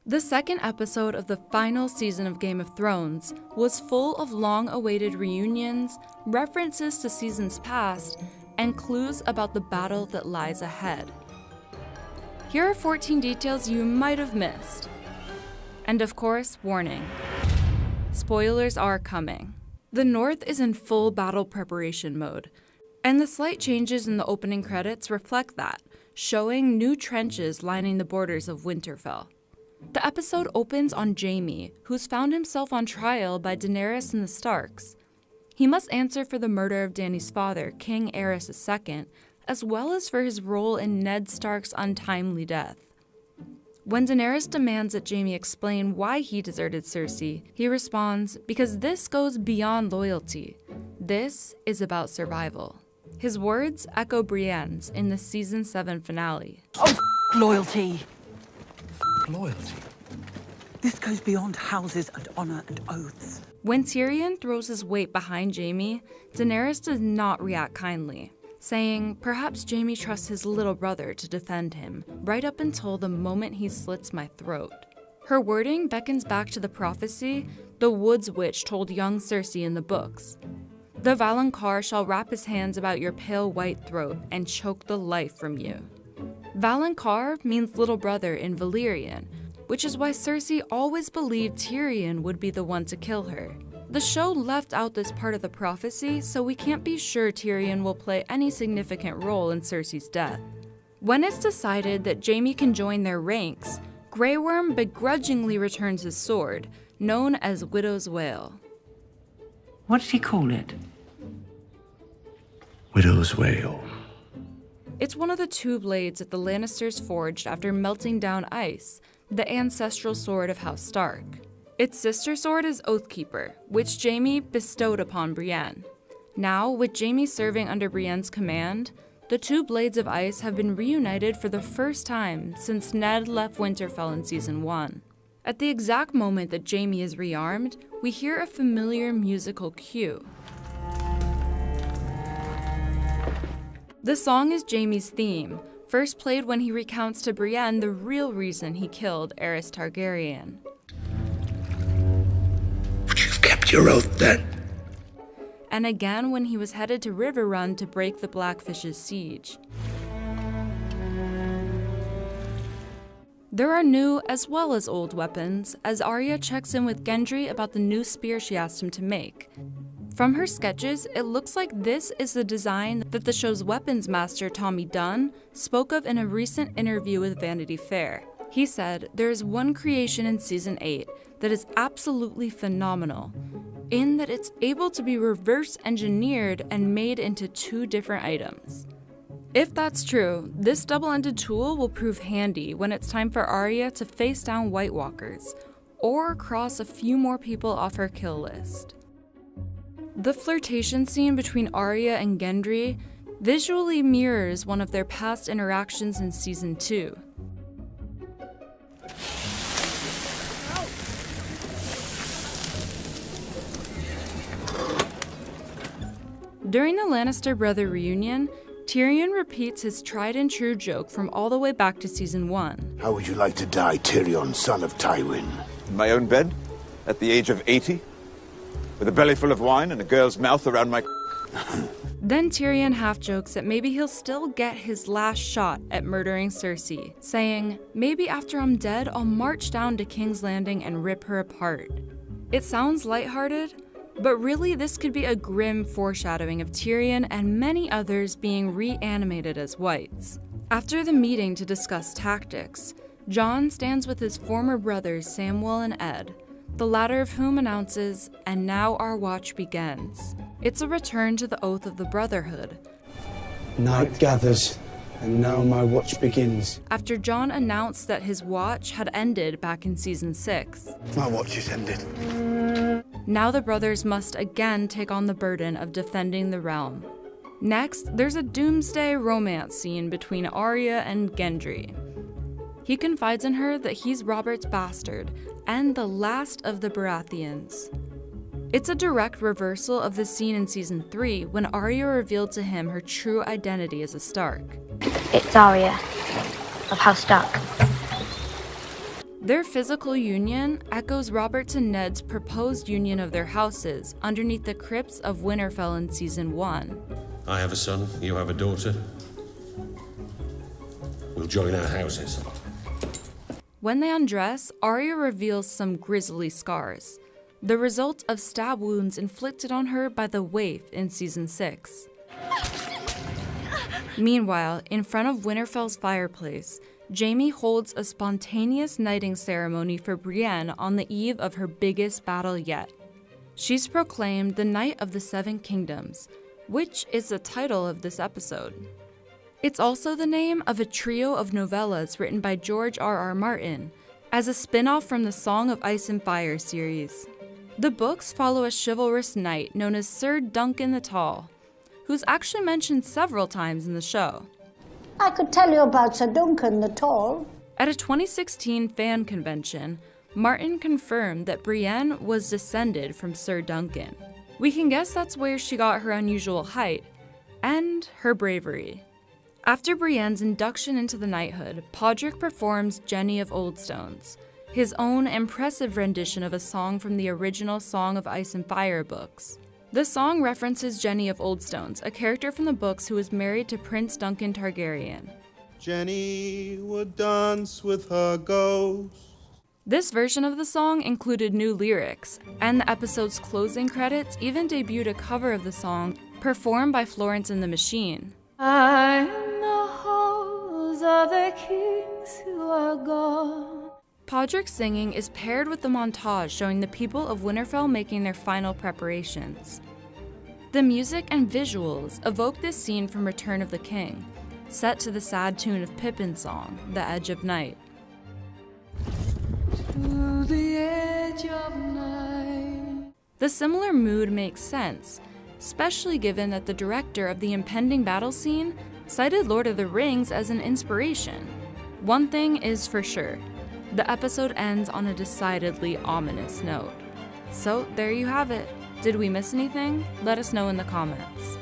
The second episode of the final season of Game of Thrones was full of long-awaited reunions, references to seasons past, and clues about the battle that lies ahead. Here are 14 details you might have missed. And of course, warning. Spoilers are coming. The North is in full battle preparation mode, and the slight changes in the opening credits reflect that, showing new trenches lining the borders of Winterfell. The episode opens on Jaime, who's found himself on trial by Daenerys and the Starks. He must answer for the murder of Dany's father, King Aerys II, as well as for his role in Ned Stark's untimely death. When Daenerys demands that Jaime explain why he deserted Cersei, he responds, "Because this goes beyond loyalty. This is about survival." His words echo Brienne's in the Season 7 finale. Oh, loyalty. Loyalty. This goes beyond houses and honor and oaths. When Tyrion throws his weight behind Jaime, Daenerys does not react kindly, saying perhaps Jaime trusts his little brother to defend him, right up until the moment he slits my throat. Her wording beckons back to the prophecy the Woods Witch told young Cersei in the books. The Valonqar shall wrap his hands about your pale white throat and choke the life from you. Valonqar means little brother in Valyrian, which is why Cersei always believed Tyrion would be the one to kill her. The show left out this part of the prophecy, so we can't be sure Tyrion will play any significant role in Cersei's death. When it's decided that Jaime can join their ranks, Grey Worm begrudgingly returns his sword, known as Widow's Wail. What did he call it? Widow's Wail. It's one of the two blades that the Lannisters forged after melting down ice, the ancestral sword of House Stark. Its sister sword is Oathkeeper, which Jaime bestowed upon Brienne. Now, with Jaime serving under Brienne's command, the two blades of ice have been reunited for the first time since Ned left Winterfell in Season 1. At the exact moment that Jaime is rearmed, we hear a familiar musical cue. The song is Jaime's theme, first played when he recounts to Brienne the real reason he killed Aerys Targaryen. But you've kept your oath then? And again when he was headed to Riverrun to break the Blackfish's siege. There are new as well as old weapons, as Arya checks in with Gendry about the new spear she asked him to make. From her sketches, it looks like this is the design that the show's weapons master Tommy Dunn spoke of in a recent interview with Vanity Fair. He said, "There is one creation in Season 8 that is absolutely phenomenal, in that it's able to be reverse engineered and made into two different items." If that's true, this double-ended tool will prove handy when it's time for Arya to face down White Walkers, or cross a few more people off her kill list. The flirtation scene between Arya and Gendry visually mirrors one of their past interactions in Season 2. During the Lannister brother reunion, Tyrion repeats his tried-and-true joke from all the way back to Season 1. How would you like to die, Tyrion, son of Tywin? In my own bed, at the age of 80, with a belly full of wine and a girl's mouth around my... Then Tyrion half-jokes that maybe he'll still get his last shot at murdering Cersei, saying, "Maybe after I'm dead, I'll march down to King's Landing and rip her apart." It sounds lighthearted, but really this could be a grim foreshadowing of Tyrion and many others being reanimated as Whytes. After the meeting to discuss tactics, Jon stands with his former brothers Samwell and Ed, the latter of whom announces, "And now our watch begins." It's a return to the oath of the Brotherhood. Night gathers, and now my watch begins. After Jon announced that his watch had ended back in Season 6. My watch is ended. Now the brothers must again take on the burden of defending the realm. Next, there's a doomsday romance scene between Arya and Gendry. He confides in her that he's Robert's bastard and the last of the Baratheons. It's a direct reversal of the scene in Season 3 when Arya revealed to him her true identity as a Stark. It's Arya of House Stark. Their physical union echoes Robert's and Ned's proposed union of their houses underneath the crypts of Winterfell in Season 1. I have a son, you have a daughter. We'll join our houses. When they undress, Arya reveals some grisly scars, the result of stab wounds inflicted on her by the Waif in Season 6. Meanwhile, in front of Winterfell's fireplace, Jaime holds a spontaneous knighting ceremony for Brienne on the eve of her biggest battle yet. She's proclaimed the Knight of the Seven Kingdoms, which is the title of this episode. It's also the name of a trio of novellas written by George R.R. Martin, as a spin-off from the Song of Ice and Fire series. The books follow a chivalrous knight known as Sir Duncan the Tall, who's actually mentioned several times in the show. I could tell you about Sir Duncan the Tall. At a 2016 fan convention, Martin confirmed that Brienne was descended from Sir Duncan. We can guess that's where she got her unusual height and her bravery. After Brienne's induction into the knighthood, Podrick performs Jenny of Oldstones, his own impressive rendition of a song from the original Song of Ice and Fire books. The song references Jenny of Oldstones, a character from the books who was married to Prince Duncan Targaryen. Jenny would dance with her ghost. This version of the song included new lyrics, and the episode's closing credits even debuted a cover of the song performed by Florence and the Machine. I am the halls of the kings who are gone. Podrick's singing is paired with the montage showing the people of Winterfell making their final preparations. The music and visuals evoke this scene from Return of the King, set to the sad tune of Pippin's song, The Edge of Night. To the edge of night. The similar mood makes sense, especially given that the director of the impending battle scene cited Lord of the Rings as an inspiration. One thing is for sure, the episode ends on a decidedly ominous note. So there you have it. Did we miss anything? Let us know in the comments.